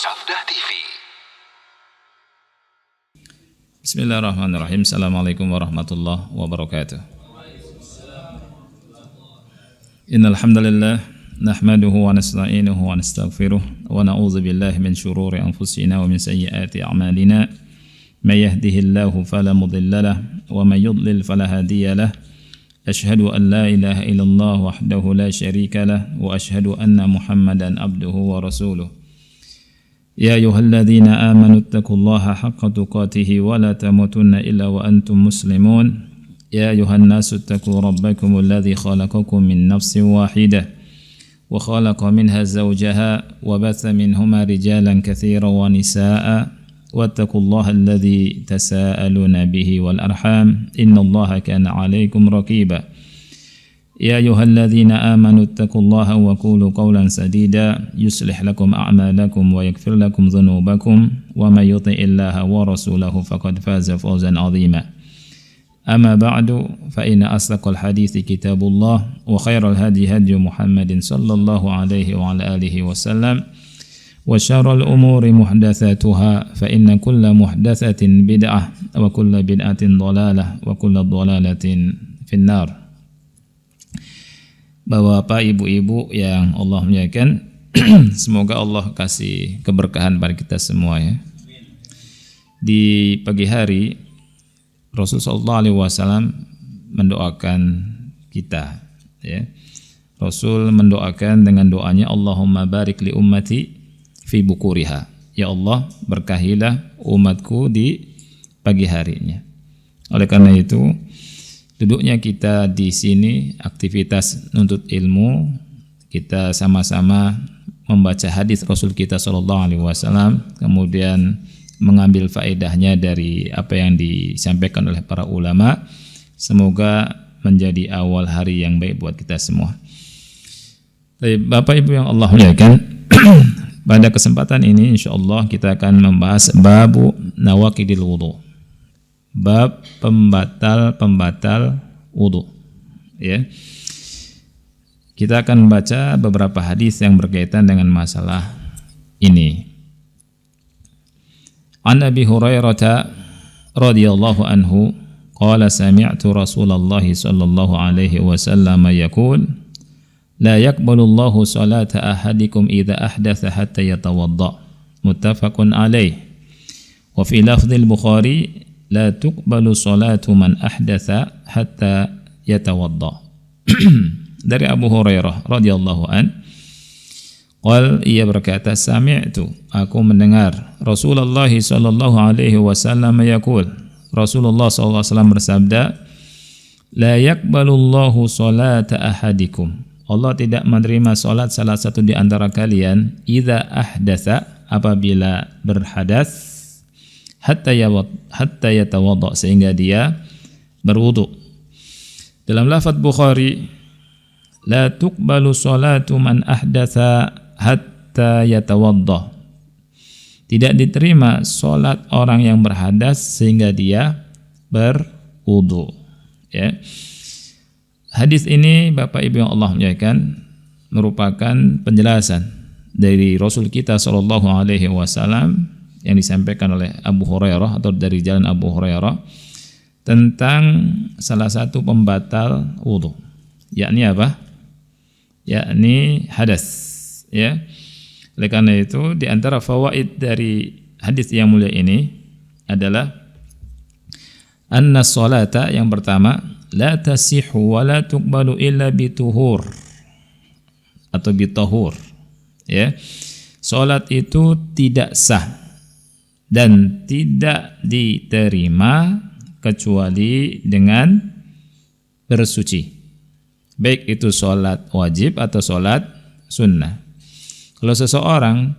Sabda TV. Bismillahirrahmanirrahim. Assalamualaikum warahmatullahi wabarakatuh. Innal hamdalillah nahmaduhu wa nasta'inuhu wa nastaghfiruh wa na'udzu billahi min shururi anfusina wa min sayyiati a'malina. May yahdihillahu fala mudilla lahu wa may yudlil fala hadiya lahu. Ashhadu an la ilaha illallah wahdahu la syarika lahu wa ashhadu anna Muhammadan abduhu wa rasuluh. Ya ayyuhalladzina amanu taqullaha haqqa tuqatih wa la tamutunna illa wa antum muslimun. Ya ayyuhan nasu taqu rabbakumul ladzi khalaqakum min nafsin wahidah wa khalaqa minha zawjaha wa batha minhuma rijalan katsiran wa nisaa'a wattaqullaha alladzi tasaaluna bihi wal arham innallaha kana 'alaikum raqiba. Ya ayyuhalladzina amanu taqullaha wa qulu qawlan sadida yuslih lakum a'malakum wa yaghfir lakum dhunubakum wa may yuti'illaha wa rasulahu faqad faza fawzan 'azima. Amma ba'du fa inna asdaqal hadithi kitabullah wa khairal hadi hadi Muhammadin sallallahu alaihi wa ala alihi wasallam wa syarrul umuri muhdatsatuha fa inna kulla muhdatsatin bid'ah wa kulla bid'atin dhalalah wa kulla dhalalatin finnar. Bapak, ibu-ibu yang Allah muliakan, semoga Allah kasih keberkahan pada kita semua ya. Di pagi hari Rasulullah SAW mendoakan kita ya. Rasul mendoakan dengan doanya Allahumma barik li ummati fi bukuriha. Ya Allah, berkahilah umatku di pagi harinya. Oleh karena itu, duduknya kita di sini, aktivitas nuntut ilmu, kita sama-sama membaca hadis Rasul kita SAW, kemudian mengambil faedahnya dari apa yang disampaikan oleh para ulama. Semoga menjadi awal hari yang baik buat kita semua. Bapak Ibu yang Allah muliakan, pada kesempatan ini insyaallah kita akan membahas babu nawaqidil wudu. Bab pembatal wudu ya. Kita akan baca beberapa hadis yang berkaitan dengan masalah ini. An Abi Hurairah radhiyallahu anhu qala sami'tu Rasulullah sallallahu alaihi wasallam yaqul la yaqbalu Allahu salata ahadikum idza ahdatha hatta yatawadda. Muttafaqun alaih. Wa fi lafdzil Bukhari la tuqbalu salatu man ahdatha hatta yatawadda. Dari Abu Hurairah radhiyallahu an, ia berkata, sami'tu, aku mendengar Rasulullah sallallahu alaihi wasallam yaqul, Rasulullah sallallahu alaihi wasallam bersabda, la yaqbalu Allahu salata ahadikum, Allah tidak menerima salat salah satu di antara kalian idza ahdatha, apabila berhadas, hatta yatawadda, sehingga dia berwudu. Dalam lafaz Bukhari, la tuqbalu salatu man ahdatha hatta yatawadda, tidak diterima salat orang yang berhadas sehingga dia berwudu ya. Hadis ini Bapak Ibu yang Allah muliakan merupakan penjelasan dari Rasul kita sallallahu alaihi wasallam yang disampaikan oleh Abu Hurairah atau dari jalan Abu Hurairah tentang salah satu pembatal wudu, yakni apa? Yakni hadas ya. Oleh karena itu di antara fawaid dari hadis yang mulia ini adalah anna salata, yang pertama, la tasihhu wa la tuqbalu illa bituhur atau bitahur ya. Salat itu tidak sah dan tidak diterima kecuali dengan bersuci, baik itu sholat wajib atau sholat sunnah. Kalau seseorang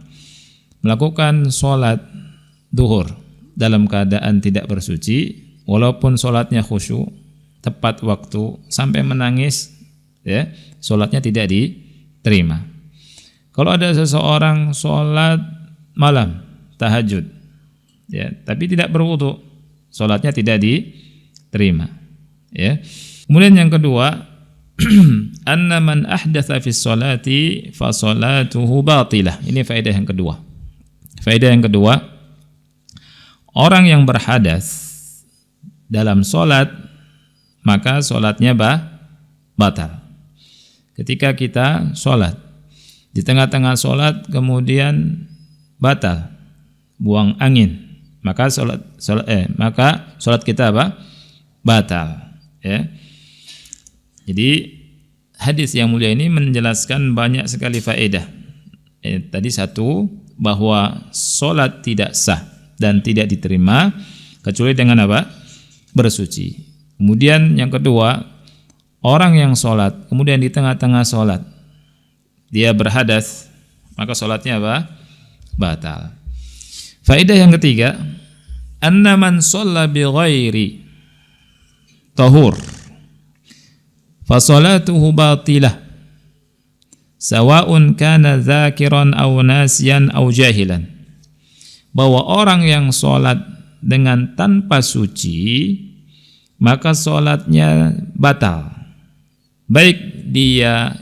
melakukan sholat duhur dalam keadaan tidak bersuci, walaupun sholatnya khusyuk, tepat waktu, sampai menangis ya, sholatnya tidak diterima. Kalau ada seseorang sholat malam tahajud ya, tapi tidak berwudu, salatnya tidak diterima ya. Kemudian yang kedua, anna man ahdatsa fi sholati fa salatuhu batilah. Ini faedah yang kedua. Faedah yang kedua, orang yang berhadas dalam sholat, maka sholatnya batal. Ketika kita sholat, di tengah-tengah sholat kemudian batal, buang angin, maka sholat kita batal. Ya. Jadi hadis yang mulia ini menjelaskan banyak sekali faedah. Tadi satu, bahwa sholat tidak sah dan tidak diterima kecuali dengan bersuci. Kemudian yang kedua, orang yang sholat kemudian di tengah-tengah sholat dia berhadas, maka sholatnya batal. Faedah yang ketiga, anna man shalla bi ghairi tahur fa salatuhu batilah sawa'un kana dzakiran aw nasiyan aw jahilan. Bahwa orang yang sholat dengan tanpa suci, maka sholatnya batal, baik dia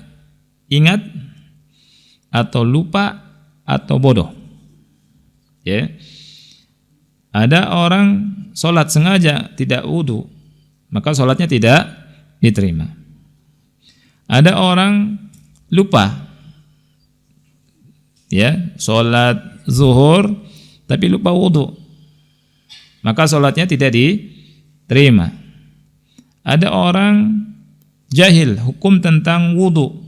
ingat atau lupa atau bodoh. Ya. Ada orang sholat sengaja tidak wudu, maka sholatnya tidak diterima. Ada orang lupa, ya, sholat zuhur tapi lupa wudu, maka sholatnya tidak diterima. Ada orang jahil hukum tentang wudu,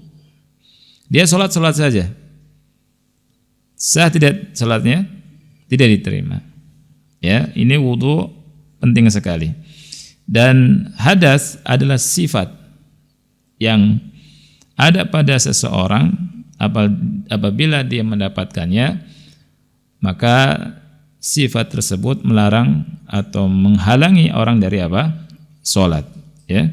dia sholat saja, sah tidak sholatnya? Tidak diterima. Ya, ini wudu penting sekali. Dan hadas adalah sifat yang ada pada seseorang, apabila dia mendapatkannya, maka sifat tersebut melarang atau menghalangi orang dari sholat. Ya.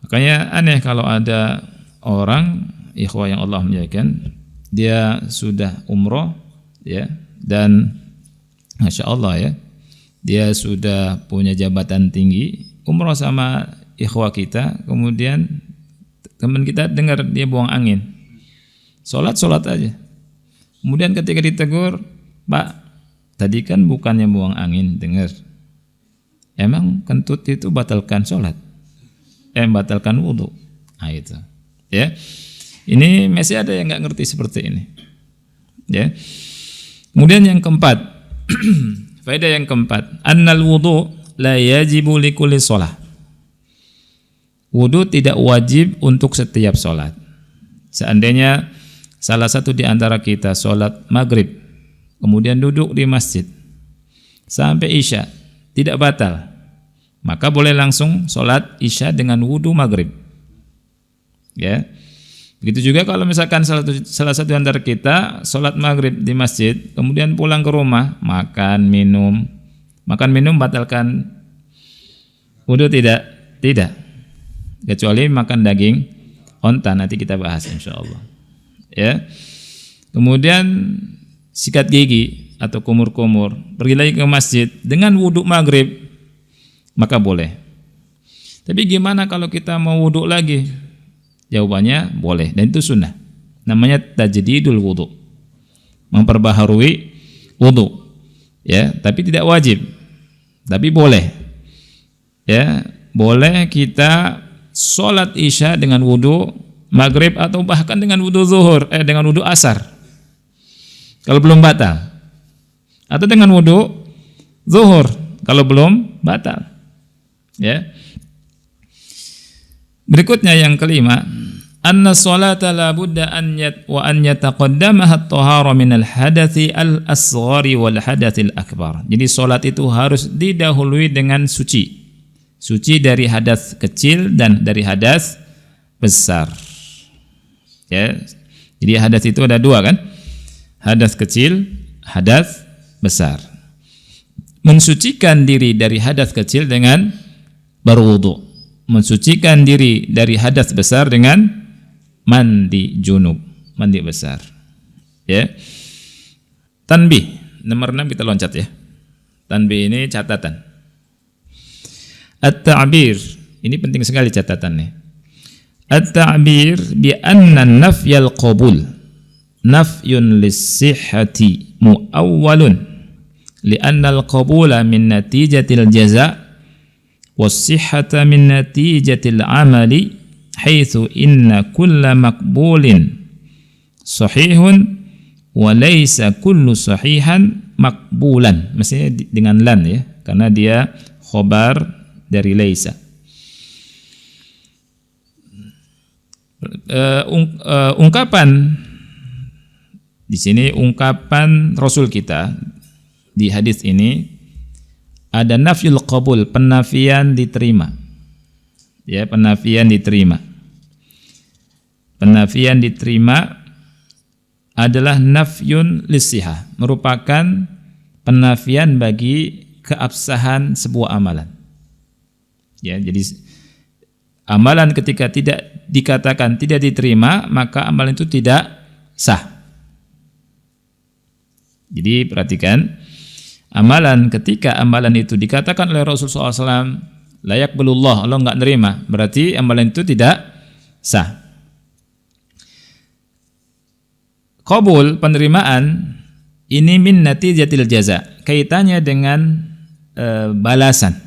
Makanya aneh kalau ada orang, ikhwah yang Allah muliakan, dia sudah umroh, ya, dan Masya Allah, ya, dia sudah punya jabatan tinggi, umroh sama ikhwah kita, kemudian teman kita dengar dia buang angin, sholat aja. Kemudian ketika ditegur, Pak, tadi kan bukannya buang angin, dengar, emang kentut itu batalkan sholat, batalkan wudu. Nah itu, ya, ini masih ada yang nggak ngerti seperti ini, ya. Kemudian yang keempat, faedah yang keempat, annal wudu la yajibu likulli sholah. Wudu tidak wajib untuk setiap sholat. Seandainya salah satu di antara kita sholat maghrib, kemudian duduk di masjid sampai isya, tidak batal, maka boleh langsung sholat isya dengan wudu maghrib. Ya. Begitu juga kalau misalkan salah satu di antara kita sholat maghrib di masjid, kemudian pulang ke rumah, makan minum batalkan wudu? Tidak. Kecuali makan daging onta, nanti kita bahas insyaallah. Ya. Kemudian sikat gigi atau kumur-kumur, pergi lagi ke masjid dengan wudu maghrib, maka boleh. Tapi gimana kalau kita mau wudu lagi? Jawabannya boleh, dan itu sunnah. Namanya tajdidul wudu, memperbaharui wudu. Ya, tapi tidak wajib. Tapi boleh. Ya, boleh kita sholat isya dengan wudu maghrib atau bahkan dengan wudu zuhur, dengan wudu asar kalau belum batal, atau dengan wudu zuhur kalau belum batal. Ya. Berikutnya yang kelima, anna sholata la budda an yataqaddamaha at-tahara min al-hadathi al-asghari wal hadathil akbar. Jadi salat itu harus didahului dengan suci. Suci dari hadas kecil dan dari hadas besar. Ya. Jadi hadas itu ada dua kan? Hadas kecil, hadas besar. Mensucikan diri dari hadas kecil dengan berwudu. Mensucikan diri dari hadas besar dengan mandi junub, mandi besar. Ya. Tanbih nomor 6 kita loncat ya. Tanbih ini catatan. At-ta'bir, ini penting sekali catatannya. At-ta'bir bi anna nafyal qabul nafyun lis-sihhati muawwalun li'anna al-qabula min natijatil jaza' was-sihhata min natijatil amali haitsu inna kulla maqbulin sahihun wa laysa kullu sahihan maqbulan. Maksudnya dengan lan ya, karena dia khobar dari laisa. Ungkapan di sini, ungkapan Rasul kita di hadis ini ada nafyul qabul, penafian diterima. Ya, penafian diterima. Penafian diterima adalah nafyun lisihah, merupakan penafian bagi keabsahan sebuah amalan. Ya, jadi amalan ketika tidak dikatakan tidak diterima, maka amalan itu tidak sah. Jadi perhatikan, amalan ketika amalan itu dikatakan oleh Rasulullah SAW layak belullah, Allah enggak nerima, berarti amalan itu tidak sah. Qabul, penerimaan, ini min natijatil jaza, kaitannya dengan balasan,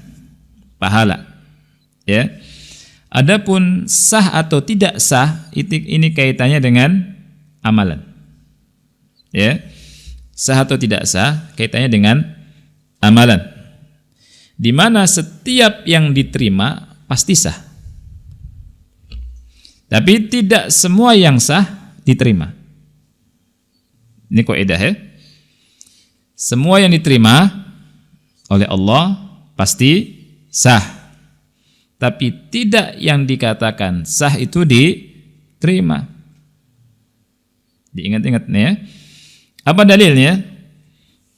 pahala. Ya. Adapun sah atau tidak sah, ini kaitannya dengan amalan. Ya. Sah atau tidak sah, kaitannya dengan amalan. Di mana setiap yang diterima pasti sah. Tapi tidak semua yang sah diterima. Ini kaidah ya. Semua yang diterima oleh Allah pasti sah. Tapi tidak yang dikatakan sah itu diterima. Diingat-ingat nih ya. Apa dalilnya?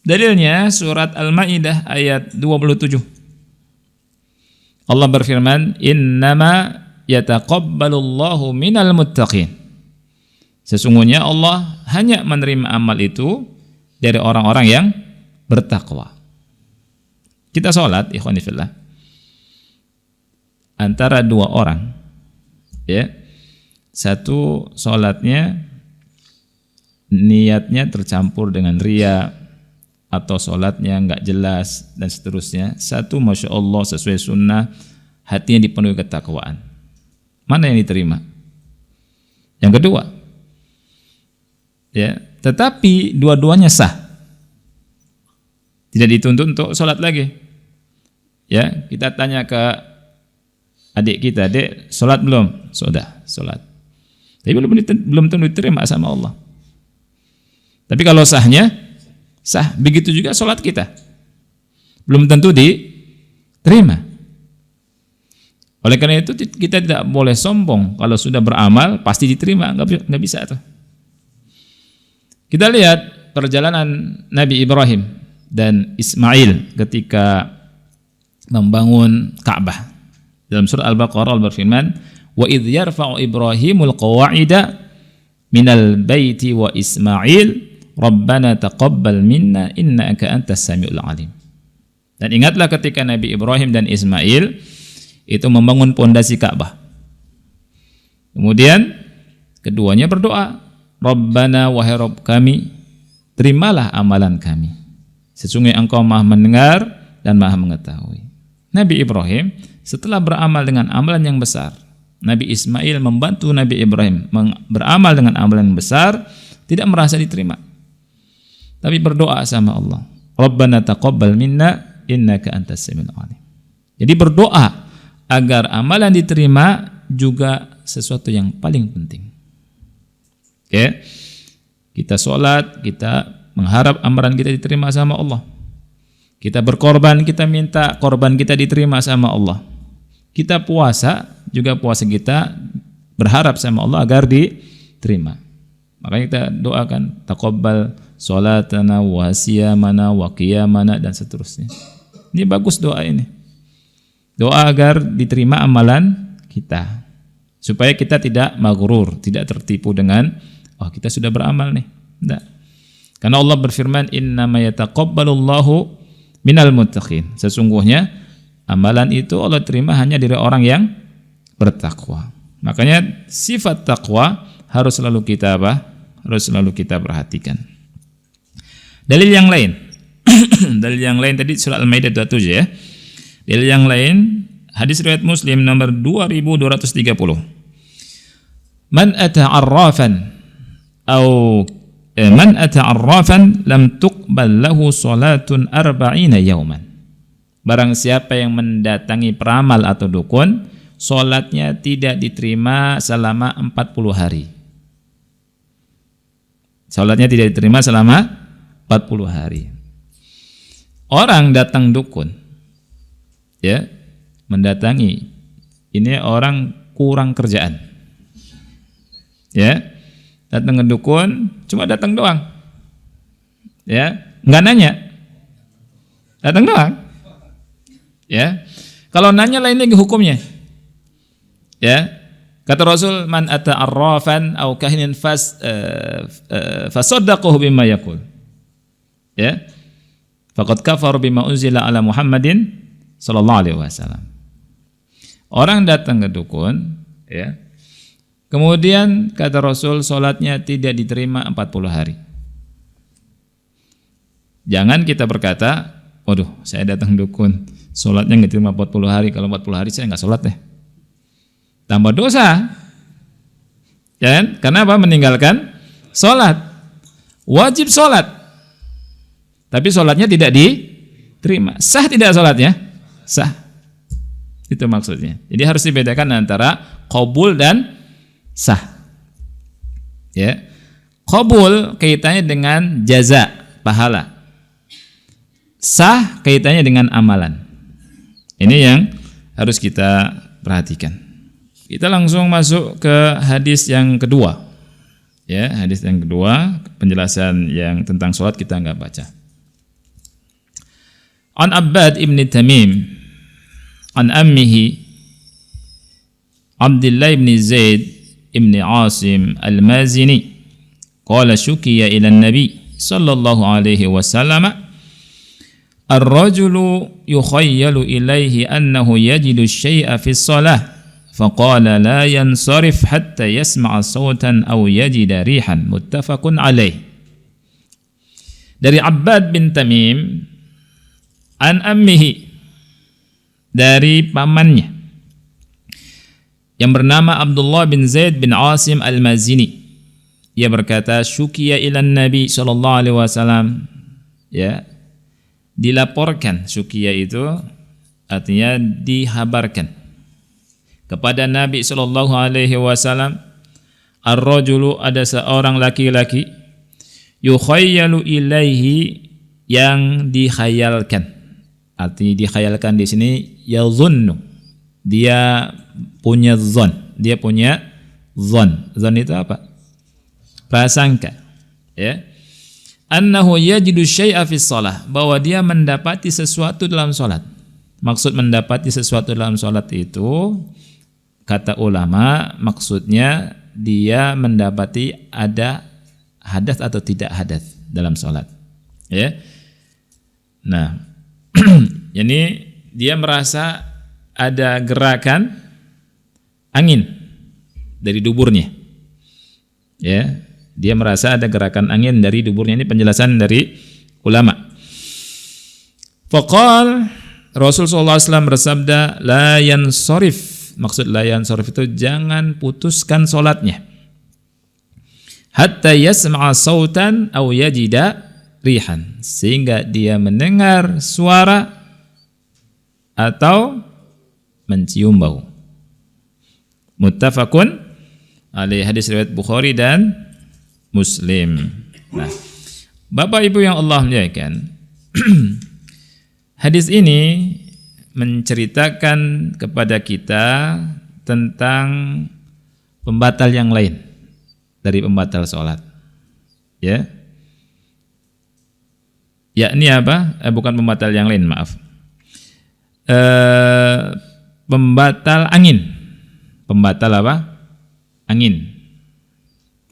Dalilnya surat Al-Maidah ayat 27. Allah berfirman, "Innama yataqabbalullahu minal muttaqin." Sesungguhnya Allah hanya menerima amal itu dari orang-orang yang bertakwa. Kita sholat, ikhwani fillah, antara dua orang, ya, satu sholatnya niatnya tercampur dengan riya atau sholatnya enggak jelas dan seterusnya. Satu masya Allah sesuai sunnah, hatinya dipenuhi ketakwaan. Mana yang diterima? Yang kedua, ya, tetapi dua-duanya sah, tidak dituntut untuk sholat lagi. Ya, kita tanya ke adik kita, "Dek, sholat belum?" "Sudah, sholat." Tapi belum tentu diterima sama Allah. Tapi kalau sahnya, sah. Begitu juga sholat kita, belum tentu diterima. Oleh karena itu kita tidak boleh sombong. Kalau sudah beramal pasti diterima, nggak bisa tuh. Kita lihat perjalanan Nabi Ibrahim dan Ismail ketika membangun Ka'bah. Dalam surah Al-Baqarah Allah berfirman, "Wa idh yarfa'u Ibrahimul qawa'ida minal baiti wa Ismail Rabbana taqabbal minna innaka antas samiul alim." Dan ingatlah ketika Nabi Ibrahim dan Ismail itu membangun pondasi Ka'bah. Kemudian keduanya berdoa, "Rabbana wahai Rabb kami, terimalah amalan kami. Sesungguhnya Engkau Maha mendengar dan Maha mengetahui." Nabi Ibrahim setelah beramal dengan amalan yang besar, Nabi Ismail membantu Nabi Ibrahim beramal dengan amalan yang besar, tidak merasa diterima, tapi berdoa sama Allah, "Rabbana taqabbal minna innaka antas samiul alim." Jadi berdoa agar amalan diterima juga sesuatu yang paling penting. Oke. Kita sholat, kita mengharap amalan kita diterima sama Allah. Kita berkorban, kita minta korban kita diterima sama Allah. Kita puasa, juga puasa kita berharap sama Allah agar diterima. Makanya kita doakan, "Taqabbal sholatana wa siyamana wa qiyamana," dan seterusnya. Ini bagus doa ini. Doa agar diterima amalan kita, supaya kita tidak maghrur, tidak tertipu dengan, "Oh, kita sudah beramal nih." Tidak. Karena Allah berfirman, "Innama yataqabbalullahu minal muttaqin." Sesungguhnya amalan itu Allah terima hanya dari orang yang bertakwa. Makanya sifat takwa harus selalu kita harus selalu kita perhatikan. Dalil yang lain. Dalil yang lain tadi surah Al-Maidah 27 ya. Dalil yang lain hadis riwayat Muslim nomor 2230. Man ata arrafan lam tuqbal lahu salatun 40 yauman. Barang siapa yang mendatangi peramal atau dukun, salatnya tidak diterima selama 40 hari. Salatnya tidak diterima selama 40 hari. Orang datang dukun, ya, mendatangi, ini orang kurang kerjaan, ya, datang ke dukun, cuma datang doang, ya, nggak nanya, datang doang, ya. Kalau nanya lain lagi hukumnya, ya. Kata Rasul, man ata arrafan aw kahinan fasaddaqahu bima yaqul, ya, faqad kafar bima unzila ala Muhammadin sallallahu alaihi wasallam. Orang datang ke dukun, ya, kemudian kata Rasul salatnya tidak diterima 40 hari. Jangan kita berkata, waduh, saya datang dukun, salatnya nggak diterima 40 hari, kalau 40 hari saya nggak salat deh. Tambah dosa, ya kan? Karena apa? Meninggalkan salat. Wajib salat, tapi salatnya tidak diterima. Sah tidak salatnya? Sah. Itu maksudnya. Jadi harus dibedakan antara qabul dan sah. Ya. Qabul kaitannya dengan jaza, pahala. Sah kaitannya dengan amalan. Ini yang harus kita perhatikan. Kita langsung masuk ke hadis yang kedua. Ya, hadis yang kedua, penjelasan yang tentang salat kita enggak baca. An Abbad ibn Tamim an ammihi Abdullah ibn Zaid ibn Asim al-Mazini qala syukiya ila an-nabi sallallahu alaihi wasallam ar-rajulu yukhayyalu ilaihi annahu yajidu syai'a fi shalah faqala la yansarif hatta yasma'a sawtan aw yajida rihan muttafaqun alaih. Dari Abbad bin Tamim an ammihi, dari pamannya yang bernama Abdullah bin Zaid bin Asim al-Mazini, ia berkata syukiya ilan Nabi sallallahu alaihi wasallam, ya, dilaporkan. Syukiya itu artinya dihabarkan kepada Nabi sallallahu alaihi wasallam, ar-rajulu, ada seorang laki-laki, yukhayyalu ilaihi, yang dikhayalkan. Artinya dikhayalkan di sini yazunnu, dia punya zon, dia punya zon. Zon itu apa? Prasangka, ya. Annahu yajidu syai'a fi shalah, bahwa dia mendapati sesuatu dalam salat. Maksud mendapati sesuatu dalam salat itu, kata ulama, maksudnya dia mendapati ada hadas atau tidak hadas dalam salat, ya. Nah, ini dia merasa ada gerakan angin dari duburnya, ya. Dia merasa ada gerakan angin dari duburnya. Ini penjelasan dari ulama. Faqal, Rasul sallallahu alaihi wasallam bersabda, la yansarif. Maksud la yansarif itu jangan putuskan salatnya hatta yasma'a sautan aw yajida rihan, sehingga dia mendengar suara atau mencium bau. Muttafaqun alaihi, hadis riwayat Bukhari dan Muslim. Nah, Bapak Ibu yang Allah muliakan, hadis ini menceritakan kepada kita tentang pembatal yang lain dari pembatal sholat, ya. Yakni apa? Bukan pembatal yang lain, maaf. Pembatal angin. Pembatal apa? Angin.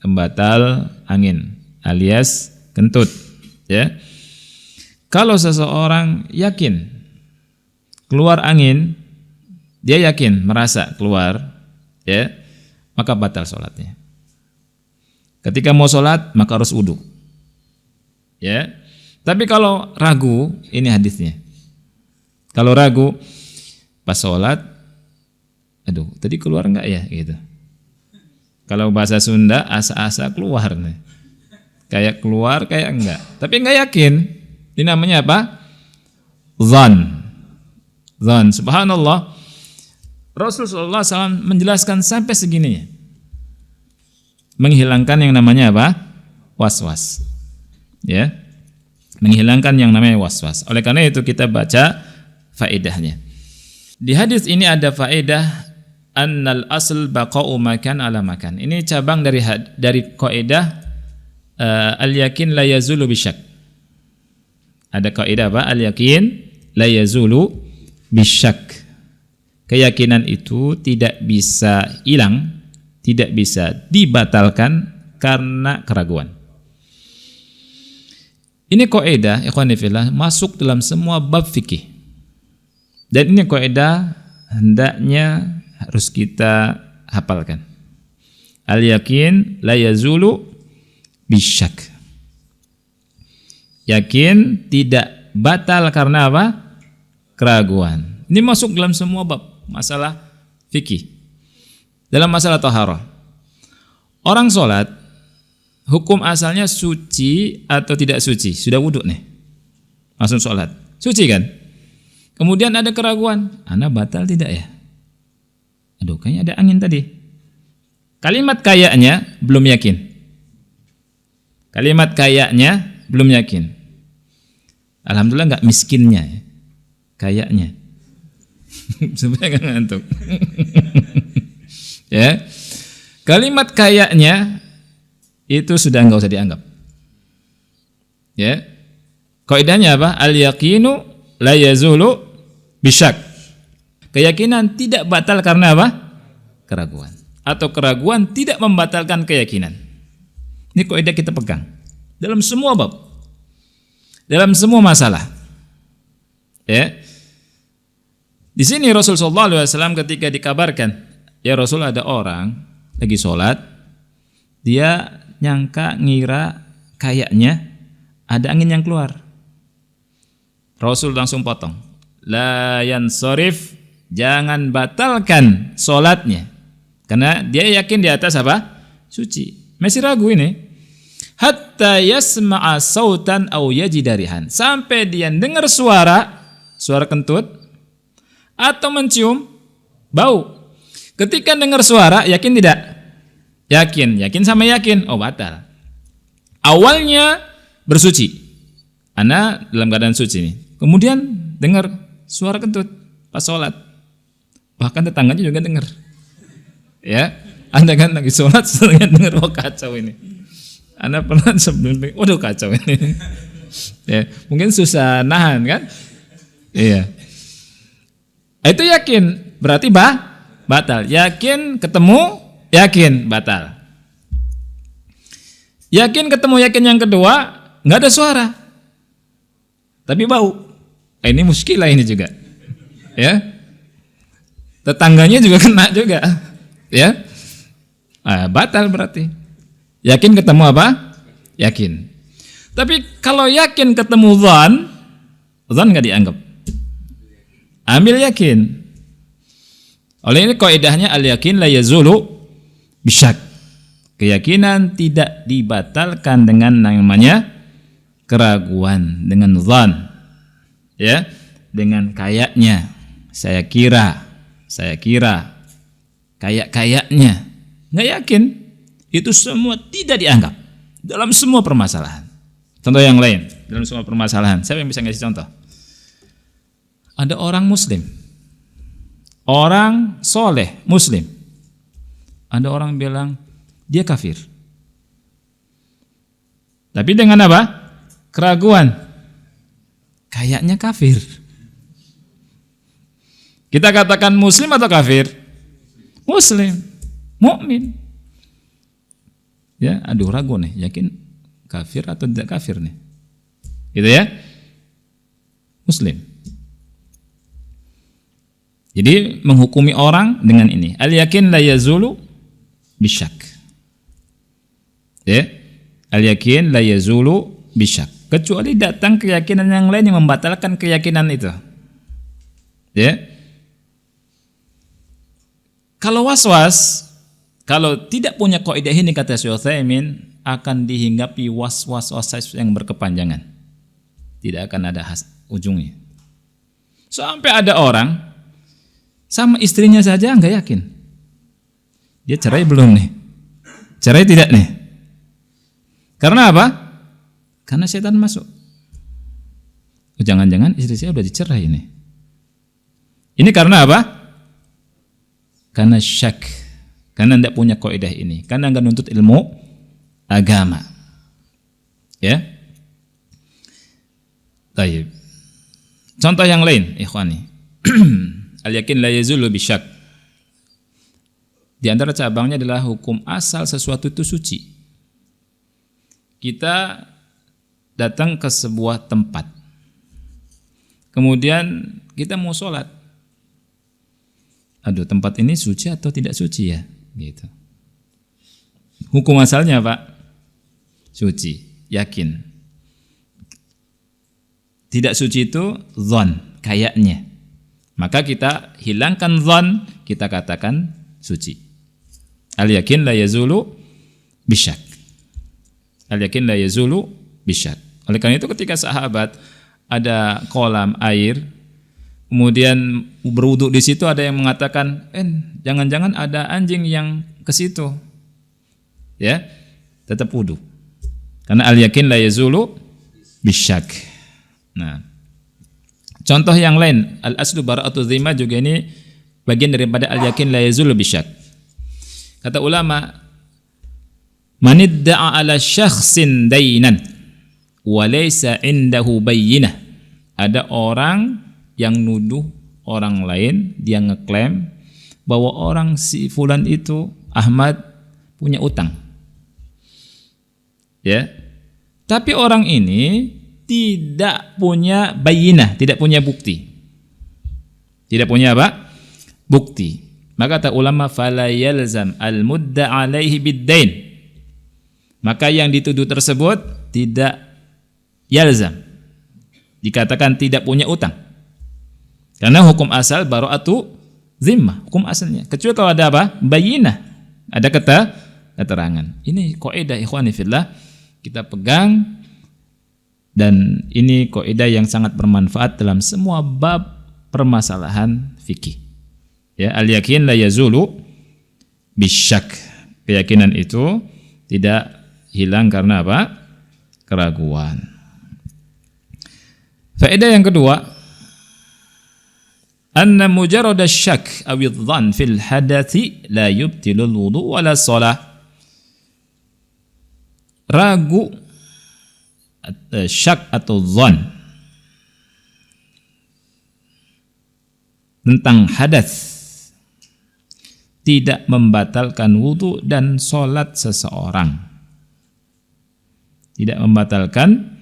Pembatal angin alias kentut, ya. Kalau seseorang yakin keluar angin, dia yakin merasa keluar, ya, maka batal sholatnya. Ketika mau sholat maka harus wudu. Ya. Tapi kalau ragu, ini hadisnya. Kalau ragu pas sholat, aduh tadi keluar enggak ya gitu. Kalau bahasa Sunda asa-asa keluar nih. Kayak keluar kayak enggak. Tapi enggak yakin. Ini namanya apa? Zan. Subhanallah. Rasulullah SAW menjelaskan sampai segininya. Menghilangkan yang namanya apa? Was-was. Ya. Menghilangkan yang namanya was-was. Oleh karena itu kita baca faedahnya. Di hadis ini ada faedah annal asl baqa'u makan ala makan. Ini cabang dari kaidah al-yakin la yazulu bisyak. Ada kaidah apa? Al-yakin la yazulu bisyak. Keyakinan itu tidak bisa hilang, tidak bisa dibatalkan karena keraguan. Ini kaidah ikhwani fillah masuk dalam semua bab fikih. Dan ini kaidah hendaknya harus kita hafalkan. Al-yakin la yazulu bisyak. Yakin tidak batal karena apa? Keraguan. Ini masuk dalam semua bab masalah fikih. Dalam masalah taharah. Orang sholat, hukum asalnya suci atau tidak suci? Sudah wudhu nih, langsung sholat. Suci kan? Kemudian ada keraguan, ana batal tidak ya? Aduh, kayaknya ada angin tadi. Kalimat kayaknya belum yakin. Kalimat kayaknya belum yakin. Alhamdulillah nggak miskinnya ya. Kayaknya. Supaya nggak ngantuk. Ya. Kalimat kayaknya itu sudah nggak usah dianggap. Ya. Kaidahnya apa? Al-yaqinu la yazulu bisyak. Keyakinan tidak batal karena apa? Keraguan. Atau keraguan tidak membatalkan keyakinan. Ini kaidah kita pegang dalam semua bab. Dalam semua masalah. Ya. Di sini Rasulullah SAW ketika dikabarkan, ya Rasul ada orang lagi sholat, dia ngira kayaknya ada angin yang keluar. Rasul langsung potong. La yansarif, jangan batalkan sholatnya. Karena dia yakin di atas apa? Suci. Masih ragu ini. Hatta yasma'a sautan au yajidarihan. Sampai dia dengar suara kentut atau mencium bau. Ketika dengar suara, yakin tidak? Yakin sama yakin. Oh, batal. Awalnya bersuci. Ana dalam keadaan suci nih. Kemudian dengar suara kentut pas sholat. Bahkan tetangganya juga dengar. Ya, Anda kan lagi sholat, sering dengar, oh kacau ini. Anda pernah sebelum, waduh kacau ini. Ya, mungkin susah nahan kan? Iya. Itu yakin, berarti batal. Yakin ketemu, yakin batal. Yakin ketemu, yakin yang kedua, nggak ada suara, tapi bau. Ini muskilah ini juga, ya. Tetangganya juga kena juga, ya. Batal berarti. Yakin ketemu apa? Yakin. Tapi kalau yakin ketemu zan nggak dianggap. Ambil yakin. Oleh ini kaidahnya al-yakin la yazulu bisyak. Keyakinan tidak dibatalkan dengan namanya keraguan, dengan zan. Ya, dengan kayaknya. Saya kira. Kayak-kayaknya. Enggak yakin. Itu semua tidak dianggap dalam semua permasalahan. Contoh yang lain, dalam semua permasalahan. Siapa yang bisa ngasih contoh? Ada orang muslim, orang soleh muslim, ada orang bilang dia kafir, tapi dengan apa? Keraguan, kayaknya kafir. Kita katakan muslim atau kafir? Muslim, mukmin. Ya, aduh ragu nih, yakin kafir atau tidak kafir nih, gitu ya? Muslim. Jadi menghukumi orang dengan ini. Al-yakin la yazulu bisyak. Ya. Al-yakin la yazulu bisyak. Kecuali datang keyakinan yang lain yang membatalkan keyakinan itu. Ya. Kalau was-was, kalau tidak punya kaidah ini kata Syekh Utsaimin, akan dihinggapi was-was yang berkepanjangan. Tidak akan ada ujungnya. Sampai ada orang sama istrinya saja enggak yakin. Dia cerai belum nih? Cerai tidak nih? Karena apa? Karena setan masuk. Jangan-jangan istri saya udah dicerai nih. Ini karena apa? Karena syak. Karena tidak punya kaidah ini. Karena enggak nuntut ilmu agama. Ya. Baik. Contoh yang lain, ikhwani. Al-yakin la yazulu bisyak. Di antara cabangnya adalah hukum asal sesuatu itu suci. Kita datang ke sebuah tempat. Kemudian kita mau sholat. Aduh, tempat ini suci atau tidak suci ya? Gitu. Hukum asalnya Pak, suci, yakin. Tidak suci itu dzan, kayaknya. Maka kita hilangkan dzan, kita katakan suci. Al-yakin la yazulu bisyak. Al-yakin la yazulu bisyak. Oleh karena itu ketika sahabat ada kolam air, kemudian berwudu di situ, ada yang mengatakan, jangan-jangan ada anjing yang ke situ. Ya, tetap wudu. Karena al-yakin la yazulu bisyak. Nah, contoh yang lain, al-aslu bara'atu dzimma juga ini bagian daripada al-yakin la yazulu bisyak. Kata ulama, manidda'a ala syakhsin dainan wa laysa indahu bayyinah. Ada orang yang nuduh orang lain, dia ngeklaim bahwa orang si fulan itu Ahmad punya utang. Ya. Tapi orang ini tidak punya bayyinah, tidak punya bukti. Tidak punya apa? Bukti. Maka kata ulama, fala yalzam al-mudda alaihi bid-dain. Maka yang dituduh tersebut tidak yalzam, dikatakan tidak punya utang. Karena hukum asal bara'atu zimmah, hukum asalnya. Kecuali kalau ada apa? Bayyinah, ada keterangan. Ini kaidah ikhwani fillah, kita pegang, dan ini kaidah yang sangat bermanfaat dalam semua bab permasalahan fikih. Ya, al-yakin la yazulu bisyak. Keyakinan itu tidak hilang karena apa? Keraguan. Faedah yang kedua, anna mujarrad asy-syak aw adh-dhann fil hadathi la yubtilu al-wudu wala shalah. Ragu, syak atau dhann tentang hadas tidak membatalkan wudu dan sholat seseorang. Tidak membatalkan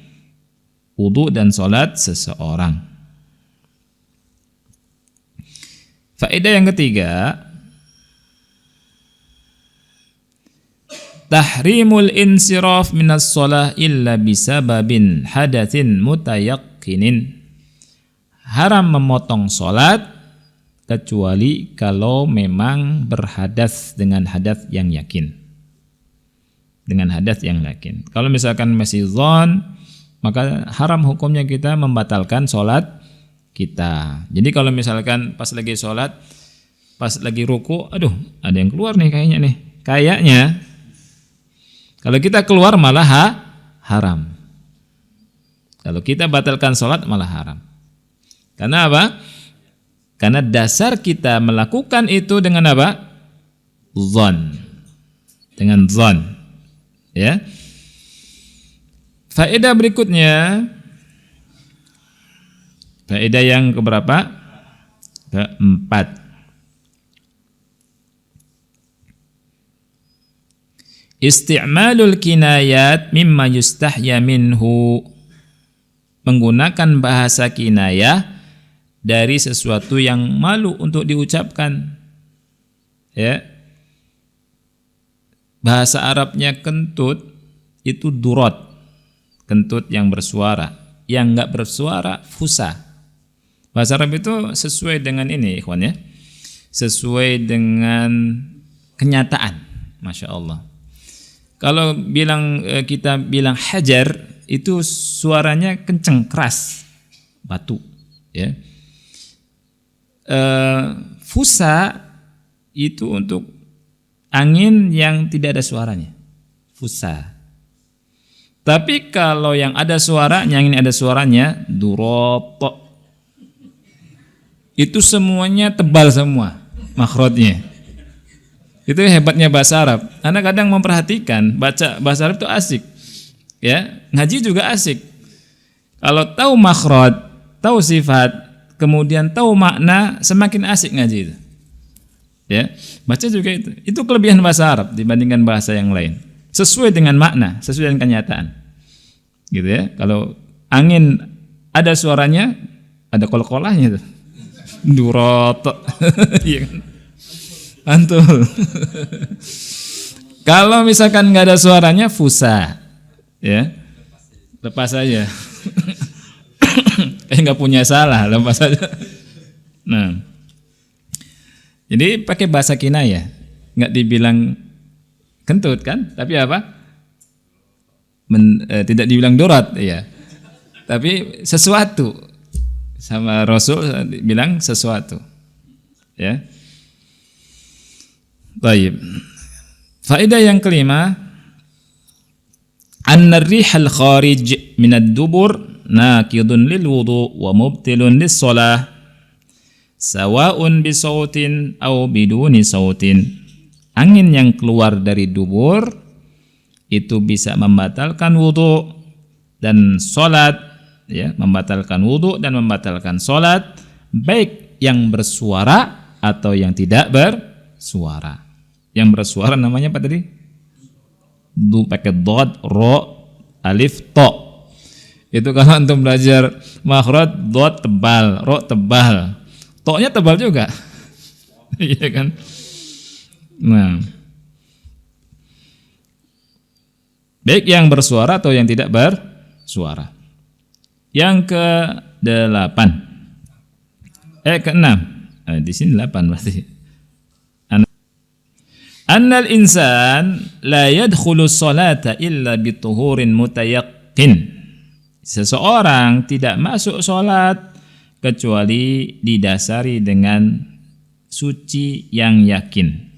wudu dan sholat seseorang. Faedah yang ketiga, tahrimul insiraf minas shalah illa bisababin hadatsin mutayaqqinin. Haram memotong sholat kecuali kalau memang berhadas dengan hadas yang yakin. Dengan hadas yang yakin. Kalau misalkan masih dzan, maka haram hukumnya kita membatalkan sholat kita. Jadi kalau misalkan pas lagi sholat, pas lagi ruku, aduh ada yang keluar nih kayaknya nih. Kayaknya kalau kita keluar malah haram. Kalau kita batalkan sholat malah haram. Karena apa? Karena dasar kita melakukan itu dengan apa? Dzan. Dengan dzan. Ya. Faedah berikutnya, faedah yang keberapa? Keempat. Isti'malul kinayat mimma yustahya minhu. Menggunakan bahasa kinayah dari sesuatu yang malu untuk diucapkan. Ya. Bahasa Arabnya kentut, itu durot, kentut yang bersuara. Yang enggak bersuara fusa. Bahasa Arab itu sesuai dengan ini, ikhwan ya. Sesuai dengan kenyataan. Masya Allah. Kalau kita bilang hajar, itu suaranya kenceng, keras, batu. Ya. Fusa itu untuk angin yang tidak ada suaranya. Fusa. Tapi kalau yang ada suaranya, yang ini ada suaranya, duroto. Itu semuanya tebal semua makhrajnya. Itu hebatnya bahasa Arab. Anda kadang memperhatikan baca bahasa Arab itu asik. Ya, ngaji juga asik. Kalau tahu makhraj, tahu sifat, kemudian tahu makna, semakin asik ngaji itu. Ya, baca juga itu. Itu kelebihan bahasa Arab dibandingkan bahasa yang lain. Sesuai dengan makna, sesuai dengan kenyataan. Gitu ya. Kalau angin ada suaranya, ada kol-kolahnya tuh. Duroto. Iya kan? Antul. Kalau misalkan nggak ada suaranya, fusa. Ya. Lepas aja. Nggak punya salah, lepas aja. Nah. Jadi pakai bahasa kinayah, nggak dibilang kentut kan, tapi apa? Tidak dibilang durat, ya. Tapi sesuatu, sama Rasul bilang sesuatu, ya. Baik. Faedah yang kelima, anna ar-rihal kharij min ad-dubur naqidun lil wudu wa mubtilun lis shalah sawa'un bi sautin aw biduni sautin. Angin yang keluar dari dubur itu bisa membatalkan wudu dan salat, ya, membatalkan wudu dan membatalkan salat, baik yang bersuara atau yang tidak bersuara. Yang bersuara namanya apa tadi? Pakai dod, ro, alif, to. Itu kalau antum belajar makhraj, dod tebal, ro tebal, to-nya tebal juga. Iya kan? Nah, baik yang bersuara atau yang tidak bersuara. Yang ke-8, ke-6, di sini 8 berarti. Annal insan la yadkhulu sholata illa bituhurin mutayaqqin. Seseorang tidak masuk sholat kecuali didasari dengan suci yang yakin.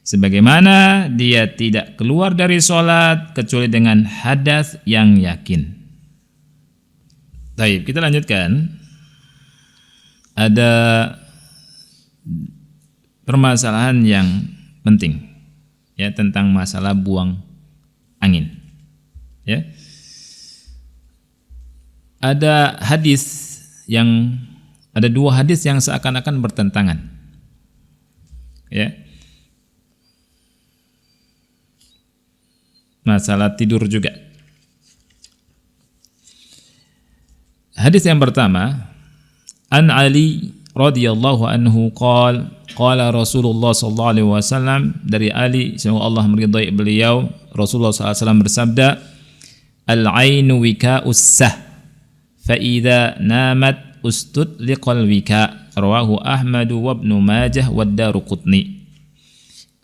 Sebagaimana dia tidak keluar dari sholat kecuali dengan hadas yang yakin. Baik, kita lanjutkan. Ada permasalahan yang penting, ya, tentang masalah buang angin. Ya. Ada dua hadis yang seakan-akan bertentangan. Ya. Masalah tidur juga. Hadis yang pertama, an Ali radhiyallahu anhu qala Rasulullah sallallahu alaihi wasallam, dari Ali semoga Allah meridai beliau, Rasulullah sallallahu alaihi wasallam bersabda, al-ainu wika'us sah fa idza namat ustutliqal wika, rawahu Ahmad wa Ibnu Majah wa Daruqutni.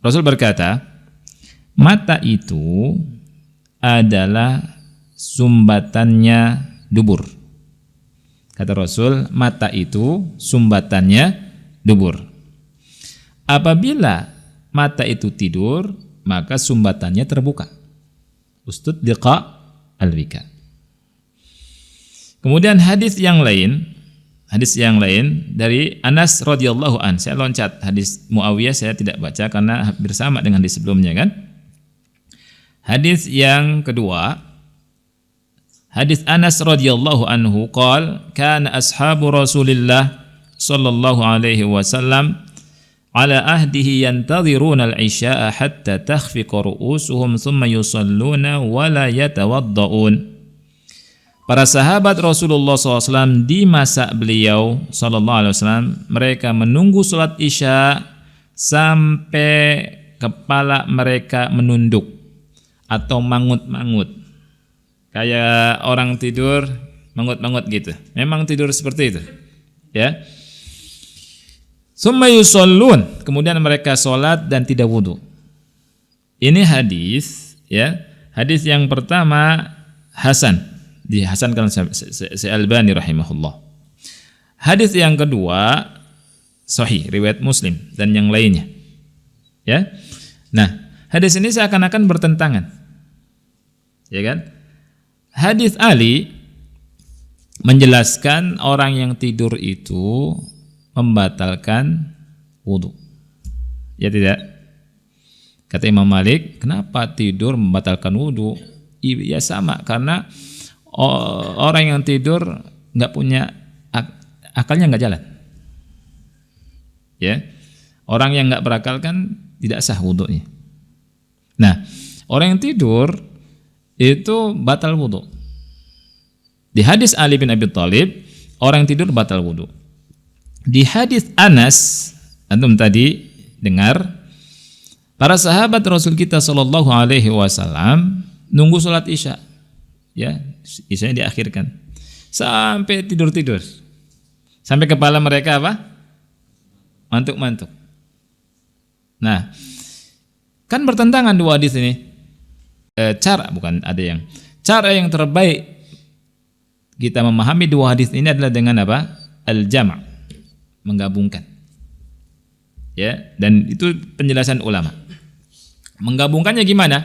Rasul berkata, mata itu adalah sumbatannya dubur. Kata Rasul, mata itu sumbatannya dubur. Apabila mata itu tidur, maka sumbatannya terbuka. Ustudliqa al-wika. Kemudian hadis yang lain dari Anas radhiyallahu an. Saya loncat hadis Muawiyah, saya tidak baca karena hampir sama dengan di sebelumnya kan. Hadis yang kedua, hadis Anas radhiyallahu anhu qala kana ashabu Rasulillah sallallahu alaihi wasallam ala ahdihi yantadhiruna al-isya'a hatta takhfiqa ru'usuhum thumma yusalluna wa la yatawadda'un. Para sahabat Rasulullah SAW di masa beliau sallallahu alaihi wasallam, mereka menunggu salat Isya sampai kepala mereka menunduk atau mangut-mangut. Kayak orang tidur mangut-mangut gitu. Memang tidur seperti itu. Ya. Summa yusallun, kemudian mereka salat dan tidak wudu. Ini hadis, ya. Hadis yang pertama hasan, dihasankan oleh Albani rahimahullah. Hadis yang kedua sahih, riwayat Muslim dan yang lainnya. Ya. Nah, hadis ini seakan-akan bertentangan. Ya kan? Hadis Ali menjelaskan orang yang tidur itu membatalkan wudu. Ya tidak? Kata Imam Malik, kenapa tidur membatalkan wudu? Ya sama, karena orang yang tidur nggak punya akalnya nggak jalan. Ya, orang yang nggak berakal kan tidak sah wudunya. Nah, orang yang tidur itu batal wudu. Di hadis Ali bin Abi Thalib, orang yang tidur batal wudu. Di hadis Anas, antum tadi dengar, para sahabat Rasul kita Shallallahu Alaihi Wasallam nunggu sholat isya, ya, isyanya diakhirkan sampai tidur, sampai kepala mereka apa? Mantuk-mantuk. Nah, kan bertentangan dua hadis ini. Cara yang terbaik kita memahami dua hadis ini adalah dengan apa? Al-jama', menggabungkan. Ya, dan itu penjelasan ulama. Menggabungkannya gimana?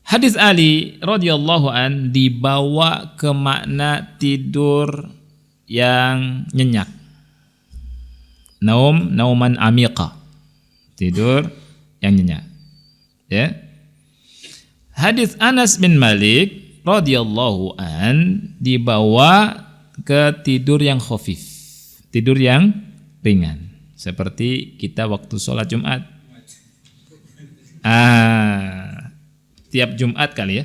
Hadis Ali radhiyallahu an dibawa ke makna tidur yang nyenyak. Nauman amiqa. Tidur yang nyenyak. Ya. Hadis Anas bin Malik radhiyallahu an dibawa ke tidur yang khafif, tidur yang ringan, seperti kita waktu sholat Jumat. Tiap Jumat kali ya.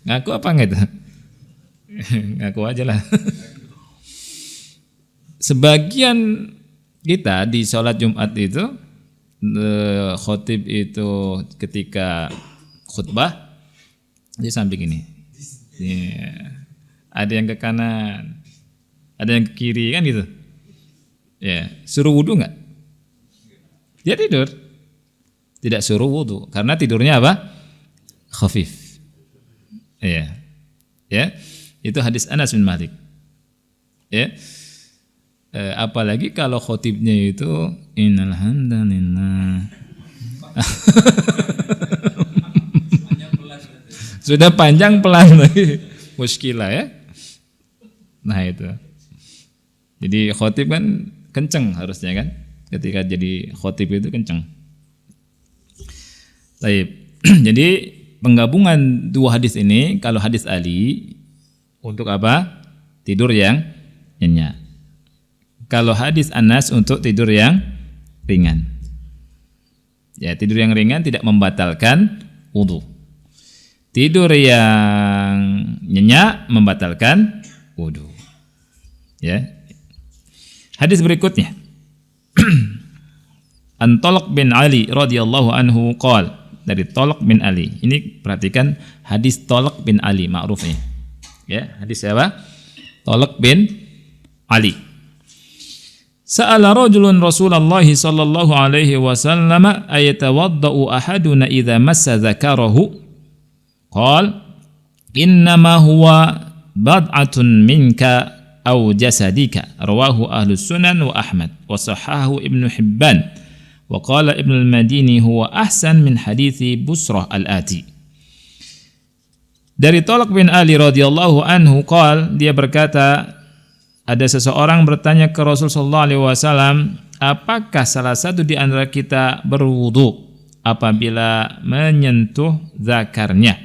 Ngaku apa enggak itu? Ngaku aja lah. Sebagian kita di sholat Jumat itu, khotib itu ketika khutbah di samping ini, ya, ada yang ke kanan, ada yang ke kiri, kan gitu. Ya, suruh wudu nggak? Dia tidur, tidak suruh wudu karena tidurnya apa? Khafif. Ya, ya, itu hadis Anas bin Malik. Ya, apalagi kalau khotibnya itu innal hamdalillah. Sudah panjang pelan lagi, muskilah ya. Nah itu. Jadi khotib kan kenceng harusnya kan, ketika jadi khotib itu kenceng. Baik. Jadi penggabungan dua hadis ini, kalau hadis Ali untuk apa? Tidur yang nyenyak. Kalau hadis Anas untuk tidur yang ringan. Ya, tidur yang ringan tidak membatalkan wudu. Tidur yang nyenyak membatalkan wudu. Ya. Hadis berikutnya. An Talq bin Ali radhiyallahu anhu qala, dari Talq bin Ali. Ini perhatikan hadis Talq bin Ali ma'rufnya. Ya, hadis siapa? Talq bin Ali. Sa'ala rajulun Rasulullah sallallahu alaihi wasallam ayatawaddau ahaduna idza massa dzakarahu? Qal innama huwa bad'atun minka aw jasadika, rawahu ahlus sunan wa Ahmad wa sahahahu Ibnu Hibban wa qala Ibnu al-Madini huwa ahsan min hadithi Busrah al-Ati. Dari Talq bin Ali radhiyallahu anhu qal, dia berkata, ada seseorang bertanya ke Rasul sallallahu alaihi wasallam, apakah salah satu di antara kita berwudu apabila menyentuh zakarnya?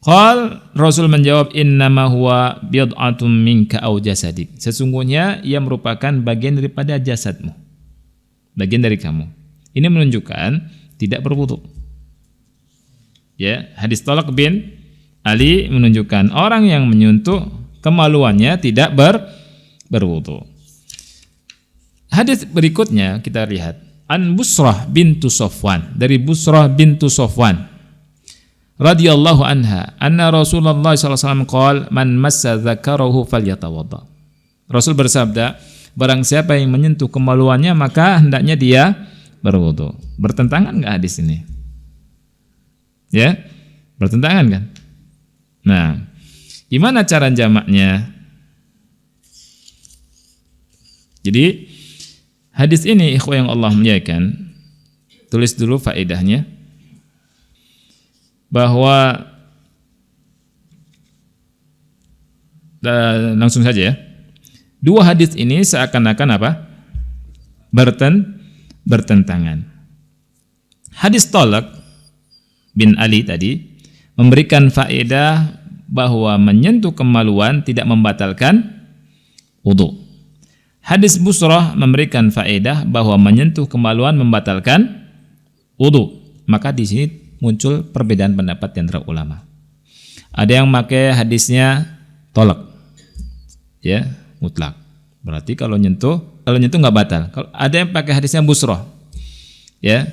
Qal, Rasul menjawab, innama huwa bid'atum minka aw jasadik. Sesungguhnya ia merupakan bagian daripada jasadmu, bagian dari kamu. Ini menunjukkan tidak berwudu. Ya, hadis Talq bin Ali menunjukkan orang yang menyentuh kemaluannya tidak berwudu. Hadis berikutnya kita lihat. an Busrah bintu Safwan, dari Busrah bintu Safwan radhiyallahu anha anna Rasulullah sallallahu alaihi wasallam qala man massa dzakarahu falyatawadda. Rasul bersabda, barang siapa yang menyentuh kemaluannya maka hendaknya dia berwudu. Bertentangan enggak hadis ini? Ya? Bertentangan kan? Nah, gimana cara jamaknya? Jadi hadis ini ikhwah yang Allah muliakan, tulis dulu faedahnya, bahwa langsung saja ya. Dua hadis ini seakan-akan apa? Bertentangan. Hadis Talak bin Ali tadi memberikan faedah bahwa menyentuh kemaluan tidak membatalkan wudu. Hadis Busrah memberikan faedah bahwa menyentuh kemaluan membatalkan wudu. Maka di sini muncul perbedaan pendapat di antara ulama. Ada yang pakai hadisnya tolak, ya, mutlak. Berarti kalau nyentuh nggak batal. Kalau ada yang pakai hadisnya Busrah, ya,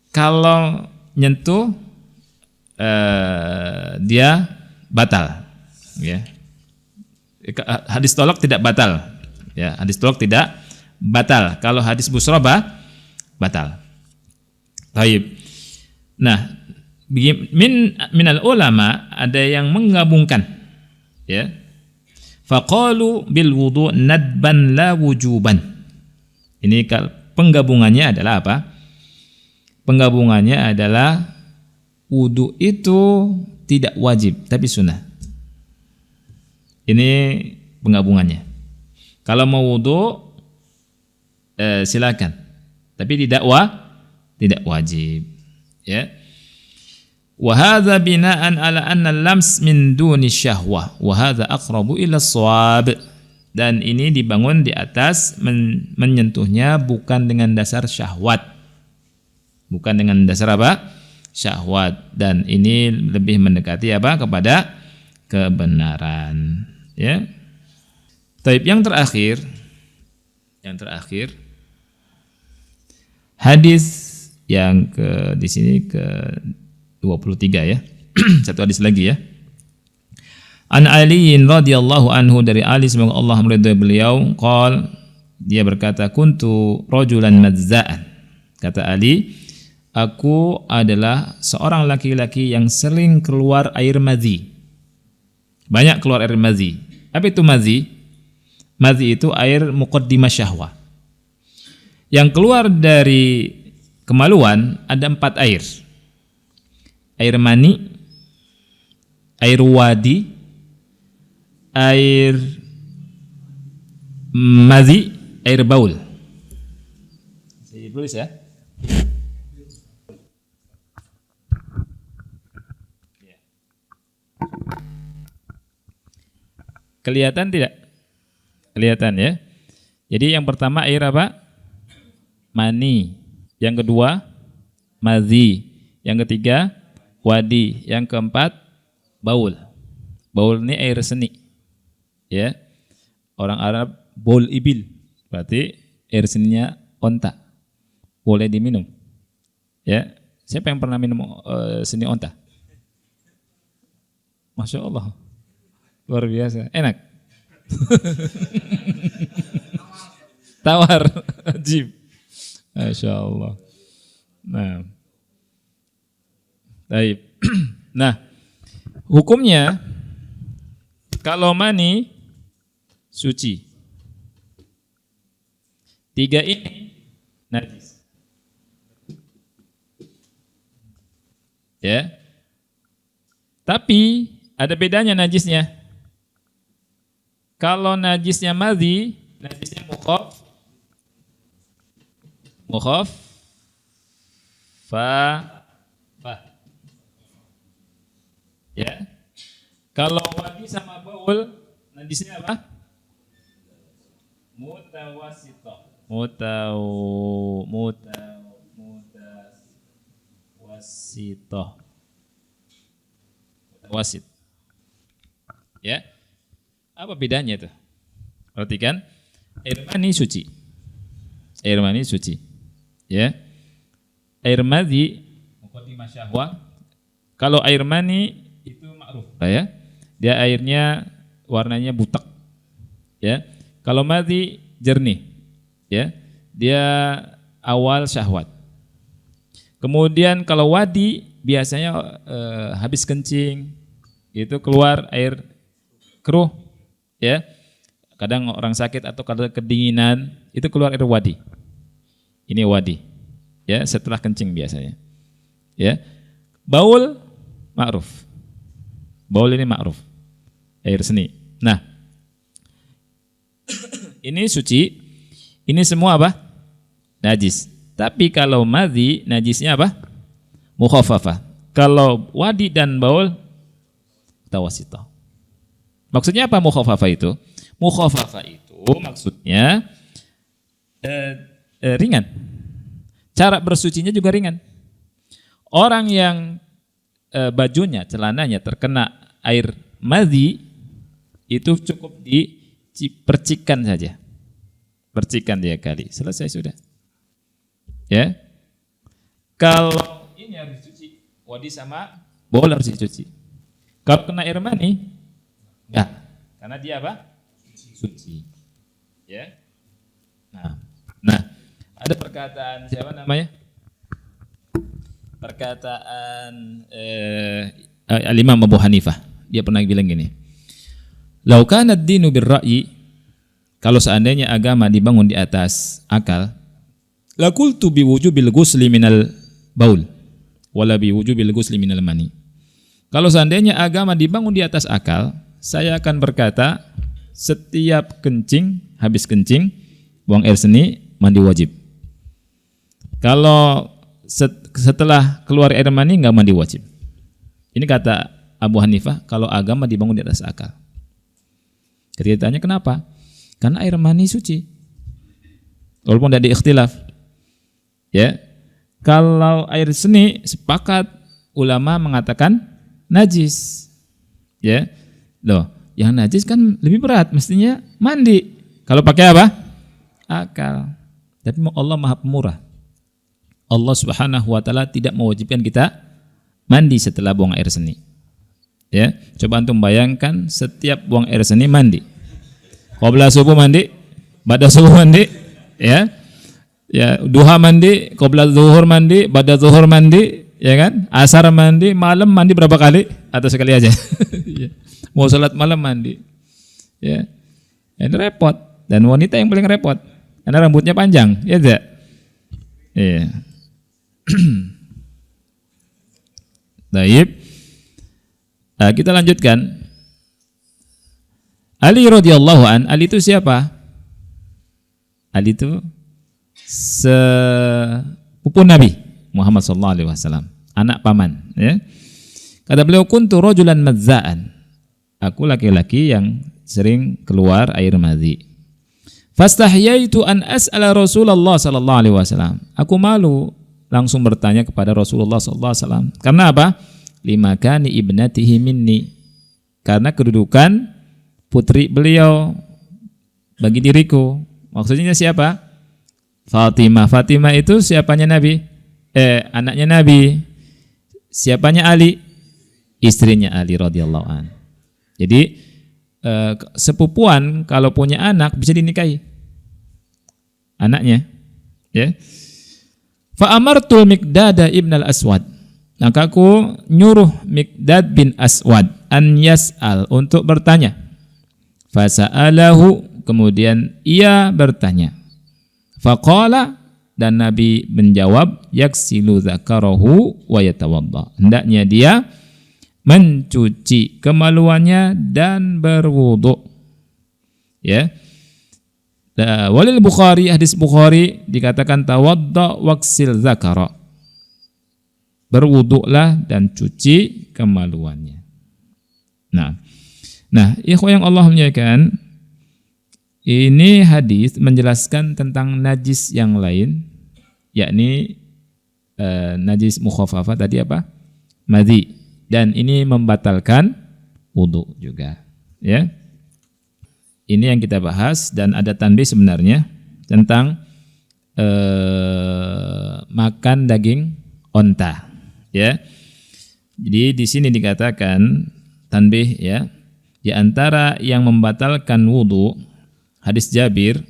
kalau nyentuh dia batal, ya. Hadis tolak tidak batal, ya. Hadis tolak tidak batal. Kalau hadis Busrah batal. Baik. Nah, minal ulama ada yang menggabungkan, ya. Faqalu bil wudu nadban la wujuban. Ini penggabungannya adalah apa? Penggabungannya adalah wudu itu tidak wajib tapi sunnah. Ini penggabungannya. Kalau mau wudu silakan, tapi tidak wajib. Ya. Wa hadza bina'an ala anna al-lams min duni syahwah wa hadza aqrabu ila shawab. Dan ini dibangun di atas menyentuhnya bukan dengan dasar syahwat. Bukan dengan dasar apa? Syahwat, dan ini lebih mendekati apa? Kepada kebenaran, ya. Taib yang terakhir hadis yang di sini ke 23 ya. Satu hadis lagi ya. An Ali radhiyallahu anhu, dari Ali semoga Allah meridhai beliau, dia berkata, kuntu rajulan madza'an. Kata Ali, aku adalah seorang laki-laki yang sering keluar air madhi. Banyak keluar air madhi. Apa itu madhi? Madhi itu air muqaddimah syahwah. Yang keluar dari kemaluan ada 4 air. Air mani, air wadi, air madhi, air baul. Saya tulis ya. Kelihatan tidak? Kelihatan ya. Jadi yang pertama air apa? Mani. Yang kedua madhi. Yang ketiga wadi. Yang keempat baul. Baul ini air seni. Ya. Orang Arab baul ibil. Berarti air seninya onta. Boleh diminum. Ya. Siapa yang pernah minum seni onta? Masya Allah. Luar biasa. Enak. Tawar. Ajib. Masya Allah. Nah. Baik. Nah, hukumnya kalau mani suci. 3 ini najis. Ya. Tapi ada bedanya najisnya. Kalau najisnya madhi, najisnya mukhaf fa. Ya. Kalau wadi sama baul, najisnya apa? Mutawasito. Mutawasit. Ya. Apa bedanya itu? Perhatikan, air mani suci. Air mani suci. Ya. Air madhi muqaddimah syahwah. Kalau air mani itu ma'ruf ya. Dia airnya warnanya butek. Ya. Kalau madhi jernih. Ya. Dia awal syahwat. Kemudian kalau wadi biasanya habis kencing itu keluar air keruh ya. Kadang orang sakit atau kadang kedinginan itu keluar air wadi. Ini wadi. Ya, setelah kencing biasanya. Ya. Baul ma'ruf. Baul ini ma'ruf. Air seni. Nah, ini suci. Ini semua apa? Najis. Tapi kalau madhi, najisnya apa? Mukhafafah. Kalau wadi dan baul, tawasithah. Maksudnya apa mukhafafah itu? Mukhafafah itu maksudnya ringan. Cara bersucinya juga ringan. Orang yang bajunya, celananya terkena air madhi, itu cukup dipercikan saja. Percikan dia kali. Selesai sudah. Ya. Kalau ini harus dicuci, wadi sama baul harus dicuci. Kalau kena air mani, enggak. Karena dia apa? Suci. Ya. Nah, ada perkataan siapa namanya? Perkataan Al-Imam Abu Hanifah. Dia pernah bilang gini. Lau kana ad-dinu bir-ra'yi, kalau seandainya agama dibangun di atas akal, la qultu bi wujubil ghusli minal baul wala bi wujubil ghusli minal mani. Kalau seandainya agama dibangun di atas akal, saya akan berkata setiap kencing, habis kencing, buang air seni, mandi wajib. Kalau setelah keluar air mani enggak mandi wajib. Ini kata Abu Hanifah kalau agama dibangun di atas akal. Ketika ditanya kenapa? Karena air mani suci. Walaupun tidak diikhtilaf. Ya. Kalau air seni sepakat ulama mengatakan najis. Ya. Loh, yang najis kan lebih berat, mestinya mandi. Kalau pakai apa? Akal. Tapi Allah Maha Pemurah. Allah Subhanahu wa taala tidak mewajibkan kita mandi setelah buang air seni. Ya, coba antum bayangkan setiap buang air seni mandi. Qabla subuh mandi, ba'da subuh mandi, ya. Ya, duha mandi, qabla zuhur mandi, ba'da zuhur mandi, ya kan? Asar mandi, malam mandi berapa kali? Atau sekali aja. Mau salat malam mandi. Ya. Ini repot, dan wanita yang paling repot karena rambutnya panjang, ya enggak? Iya. Baik. Nah, kita lanjutkan. Ali radhiyallahu an, Ali itu siapa? Ali itu sepupu Nabi Muhammad sallallahu alaihi wasallam, anak paman, ya. Kata beliau, kuntu rajulan madza'an. Aku laki-laki yang sering keluar air madhi. Fastahyaitu an as'ala Rasulullah sallallahu alaihi wasallam. Aku malu langsung bertanya kepada Rasulullah sallallahu alaihi wasallam. Karena apa? Limakani ibnatihi minni. Karena kedudukan putri beliau bagi diriku. Maksudnya siapa? Fatimah. Fatimah itu siapanya Nabi? Anaknya Nabi. Siapanya Ali? Istrinya Ali radhiyallahu an. Jadi sepupuan kalau punya anak bisa dinikahi anaknya, ya. Fa amartul Miqdad ibn al-Aswad. Maka aku nyuruh Miqdad bin Aswad an yas'al, untuk bertanya. Fa sa'alahu, kemudian ia bertanya. Faqala, dan Nabi menjawab, yaksilu dzakarahu wa yatawadda. Hendaknya dia mencuci kemaluannya dan berwudu. Ya. Walil Bukhari, hadis Bukhari dikatakan tawadda waksil zakara. Berwuduklah dan cuci kemaluannya. Nah, ikhwah yang Allah muliakan, ini hadis menjelaskan tentang najis yang lain, yakni najis mukhafafah tadi apa? Madhi. Dan ini membatalkan wudu juga, ya. Ini yang kita bahas, dan ada tanbih sebenarnya tentang makan daging onta, ya. Jadi di sini dikatakan tanbih, ya, di antara yang membatalkan wudu hadis Jabir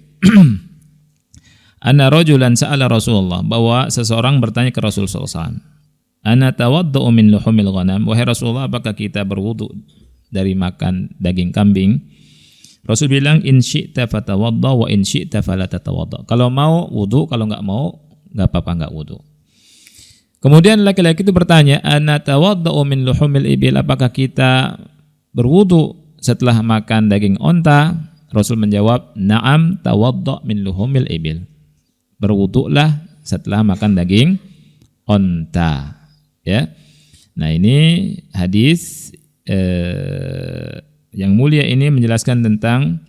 anna rajulan sa'ala Rasulullah, bahwa seseorang bertanya ke Rasul sallallahu alaihi wasallam, ana tawaddu'u min luhumil ghanam, wahai Rasulullah, apakah kita berwudu dari makan daging kambing? Rasul bilang, in syi'ta fatawadda wa in syi'ta fala tatawadda. Kalau mau wudu, kalau enggak mau enggak apa-apa, enggak wudu. Kemudian laki-laki itu bertanya, ana tawadda'u min luhumil ibil, apakah kita berwudu setelah makan daging onta? Rasul menjawab, na'am tawadda' min luhumil ibil. Berwudulah setelah makan daging onta, ya. Nah, ini hadis yang mulia ini menjelaskan tentang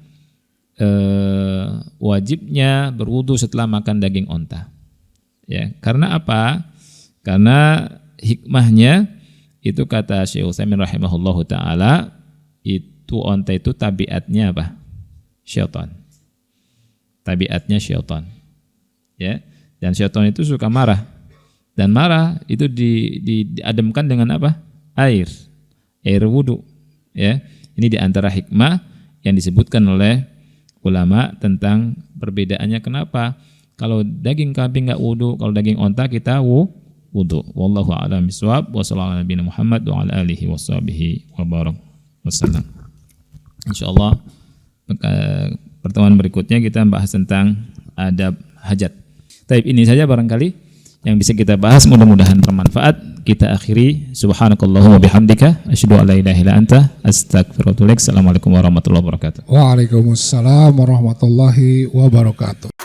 wajibnya berwudu setelah makan daging onta, ya. Karena apa? Karena hikmahnya itu kata Syekh Utsaimin rahimahullahu taala, itu onta itu tabiatnya apa? Syaitan. Tabiatnya syaitan. Ya. Dan syaitan itu suka marah. Dan marah itu diademkan dengan apa? Air wudu, ya. Ini di antara hikmah yang disebutkan oleh ulama tentang perbedaannya kenapa kalau daging kambing enggak wudu, kalau daging onta kita wudu. Wallahu a'lam bishawab. Wa sallallahu alaihi Muhammad wa ala alihi washabihi wa barak wasallam. Insyaallah pertemuan berikutnya kita bahas tentang adab hajat. Taib, ini saja barangkali yang bisa kita bahas, mudah-mudahan bermanfaat. Kita akhiri, subhanakallahumma bihamdika asyhadu an la ilaha illa anta astaghfiruka wa atubu ilaik. Assalamualaikum warahmatullahi wabarakatuh. Waalaikumsalam warahmatullahi wabarakatuh.